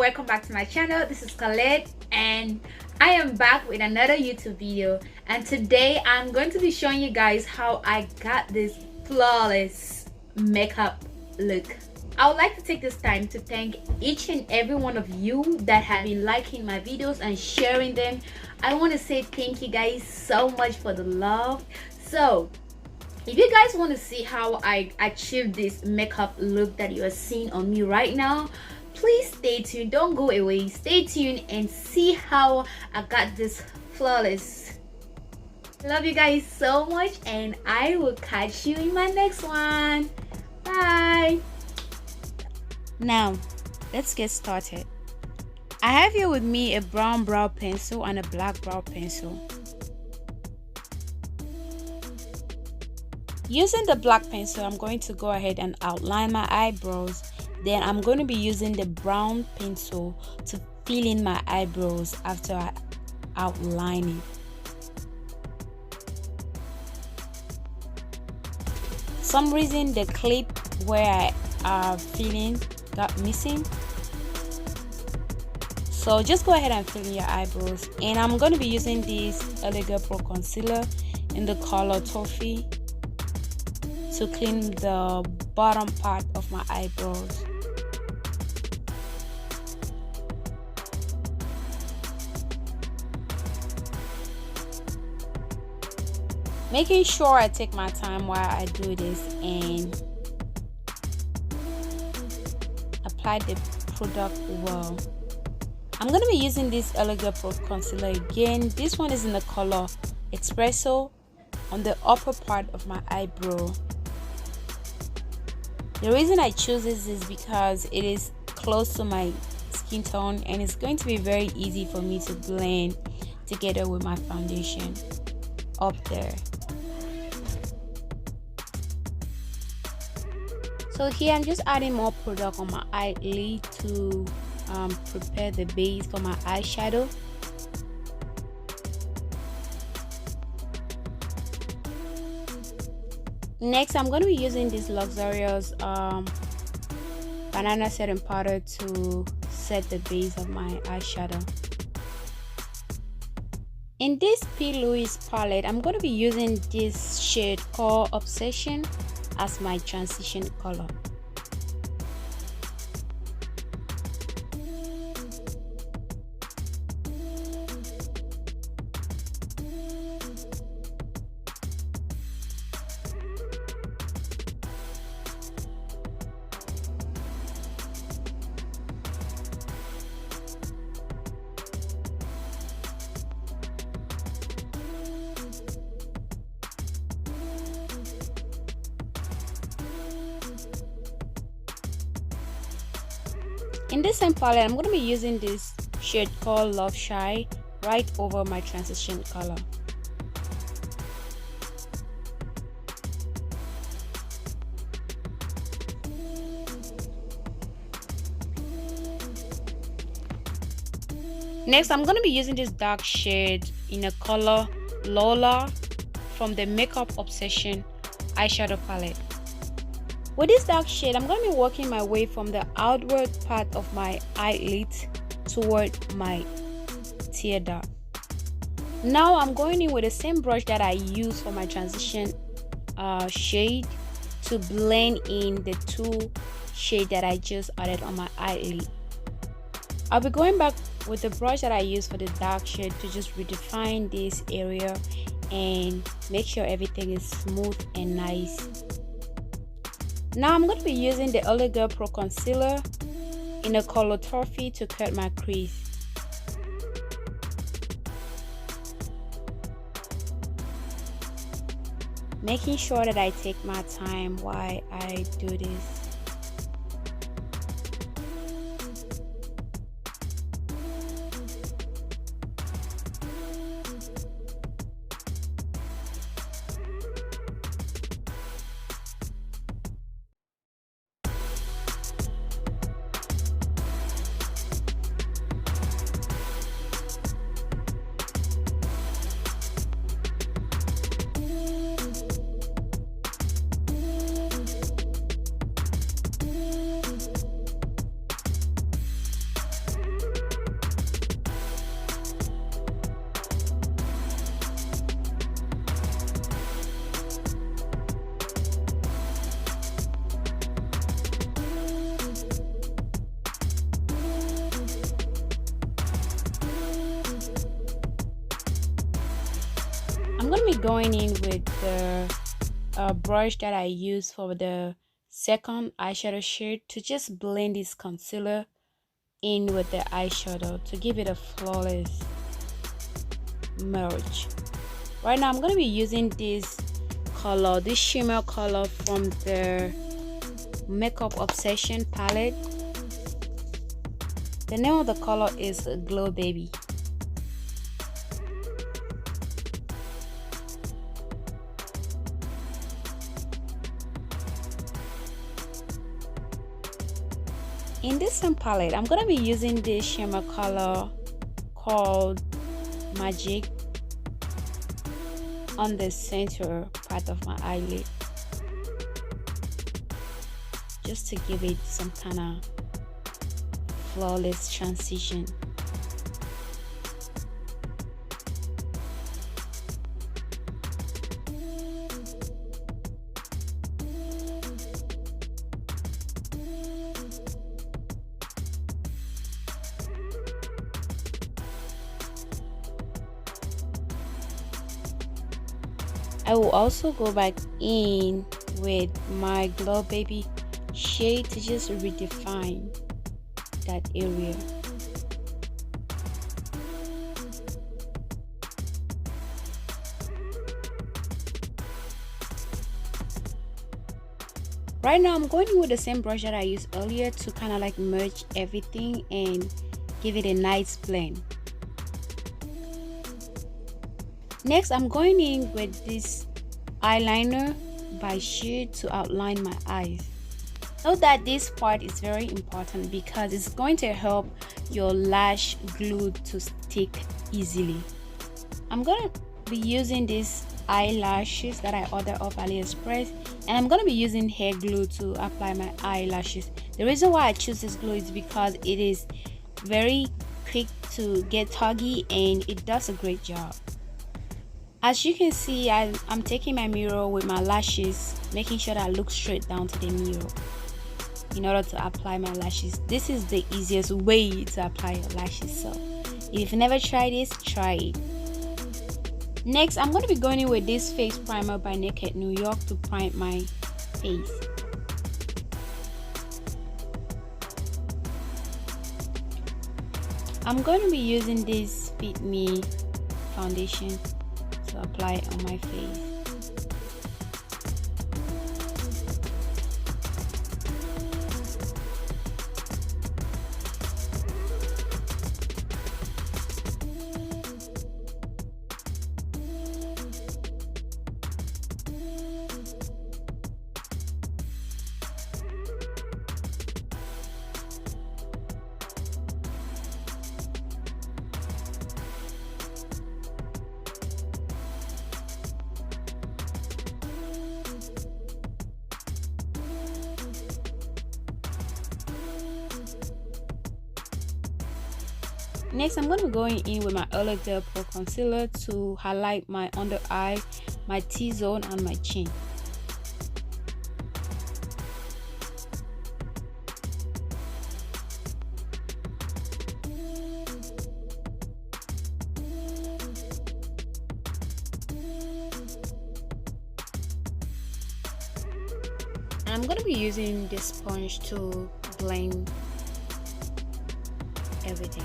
welcome back to my channel. This is Colette and I am back with another YouTube video, and today I'm going to be showing you guys how I got this flawless makeup look. I would like to take this time to thank each and every one of you that have been liking my videos and sharing them. I want to say thank you guys so much for the love. So if you guys want to see how I achieved this makeup look that you are seeing on me right now, please stay tuned. Don't go away. Stay tuned and see how I got this flawless. Love you guys so much, and I will catch you in my next one. Bye. Now let's get started. I have here with me a brown brow pencil and a black brow pencil. Using the black pencil, I'm going to go ahead and outline my eyebrows. Then I'm going to be using the brown pencil to fill in my eyebrows after I outline it. Some reason the clip where I filling got missing, so just go ahead and fill in your eyebrows. And I'm going to be using this Elegant Pro concealer in the color Toffee to clean the bottom part of my eyebrows. Making sure I take my time while I do this and apply the product well. I'm going to be using this Elegant Pro concealer again. This one is in the color Espresso on the upper part of my eyebrow. The reason I choose this is because it is close to my skin tone and it's going to be very easy for me to blend together with my foundation up there. So here I'm just adding more product on my eyelid to prepare the base for my eyeshadow. Next, I'm going to be using this luxurious banana setting powder to set the base of my eyeshadow. In this P. Louise palette, I'm going to be using this shade called Obsession as my transition color. In this same palette, I'm going to be using this shade called Love Shy right over my transition color. Next, I'm going to be using this dark shade in a color Lola from the Makeup Obsession eyeshadow palette. With this dark shade, I'm going to be working my way from the outward part of my eyelid toward my tear duct. Now I'm going in with the same brush that I used for my transition shade to blend in the two shades that I just added on my eyelid. I'll be going back with the brush that I used for the dark shade to just redefine this area and make sure everything is smooth and nice. Now I'm going to be using the Elegant Pro concealer in the color Toffee to cut my crease. Making sure that I take my time while I do this. I'm gonna be going in with the brush that I use for the second eyeshadow shade to just blend this concealer in with the eyeshadow to give it a flawless merge. Right now I'm going to be using this color, this shimmer color from the Makeup Obsession palette. The name of the color is Glow Baby. In this same palette, I'm going to be using this shimmer color called Magic on the center part of my eyelid, just to give it some kind of flawless transition. I will also go back in with my Glow Baby shade to just redefine that area. Right now I'm going in with the same brush that I used earlier to kind of like merge everything and give it a nice blend. Next, I'm going in with this eyeliner by Sheer to outline my eyes. Note that this part is very important because it's going to help your lash glue to stick easily. I'm going to be using these eyelashes that I ordered off AliExpress, and I'm going to be using hair glue to apply my eyelashes. The reason why I choose this glue is because it is very quick to get toggy and it does a great job. As you can see, I'm taking my mirror with my lashes, making sure that I look straight down to the mirror in order to apply my lashes. This is the easiest way to apply your lashes, so if you've never tried this, try it. Next, I'm going to be going in with this face primer by Naked New York to prime my face. I'm going to be using this Fit Me foundation to apply it on my face. Next, I'm going to be going in with my Olay Pro Concealer to highlight my under eye, my T-zone, and my chin. And I'm going to be using this sponge to blend everything.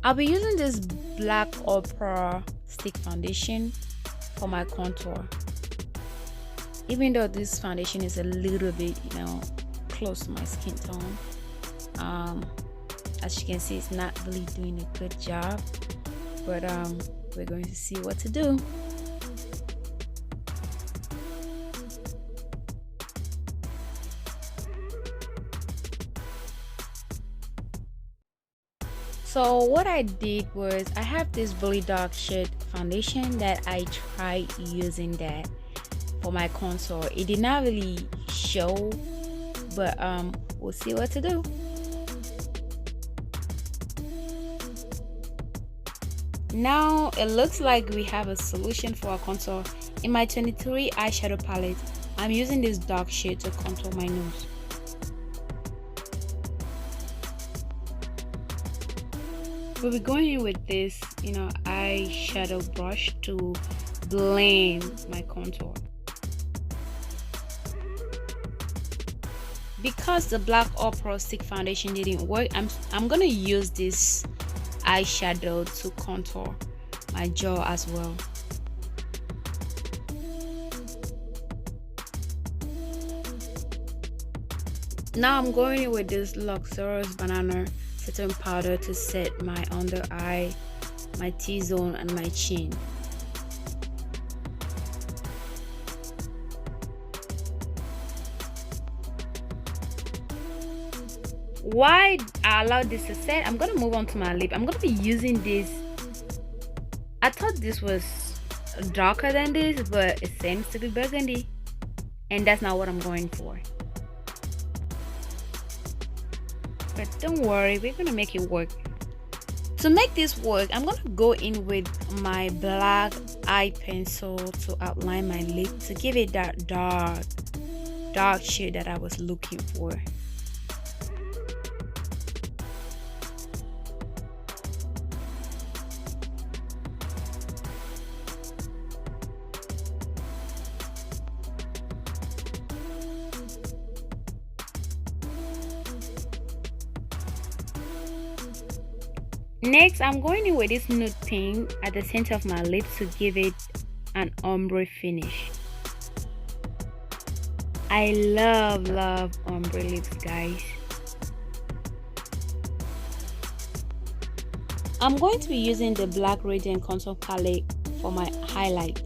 I'll be using this Black Opera stick foundation for my contour. Even though this foundation is a little bit, close to my skin tone, as you can see, it's not really doing a good job, but we're going to see what to do. So what I did was, I have this really dark shade foundation that I tried using that for my contour. It did not really show, but we'll see what to do. Now it looks like we have a solution for our contour. In my 23 eyeshadow palette, I'm using this dark shade to contour my nose. We'll be going in with this, eyeshadow brush to blend my contour. Because the black opera stick foundation didn't work, I'm gonna use this eyeshadow to contour my jaw as well. Now I'm going in with this luxurious banana setting powder to set my under eye, my T-zone, and my chin. Why I allowed this to set, I'm gonna move on to my lip. I'm gonna be using this. I thought this was darker than this, but it seems to be burgundy, and that's not what I'm going for. But don't worry, we're gonna make it work. To make this work, I'm gonna go in with my black eye pencil to outline my lip, to give it that dark shade that I was looking for. Next, I'm going in with this nude pink at the center of my lips to give it an ombre finish. I love ombre lips, guys. I'm going to be using the Black Radiant Contour Palette for my highlight.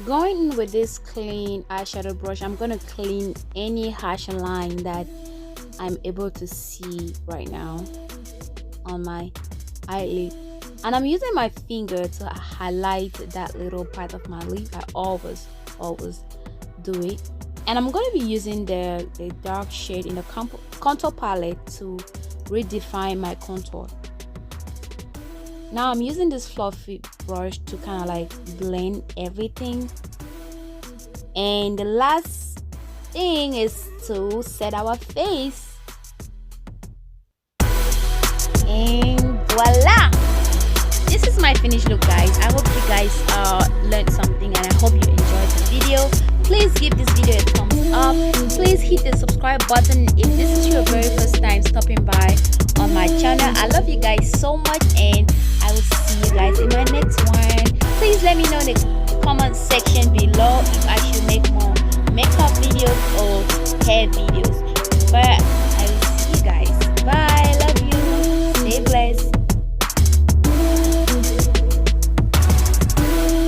Going in with this clean eyeshadow brush, I'm going to clean any harsh line that I'm able to see right now on my eyelid, and I'm using my finger to highlight that little part of my lip. I always do it, and I'm going to be using the dark shade in the contour palette to redefine my contour. Now I'm using this fluffy brush to kind of like blend everything, and the last thing is to set our face, and voila, this is my finished look, guys. I hope you guys learned something, and I hope you enjoyed the video. Please give this video a thumbs up. Please hit the subscribe button if this is your very first time stopping by on my channel. I love you guys so much, and I will see you guys in my next one. Please let me know in the comment section below if I should make more makeup videos or hair videos. But I will see you guys. Bye. Love you. Stay blessed.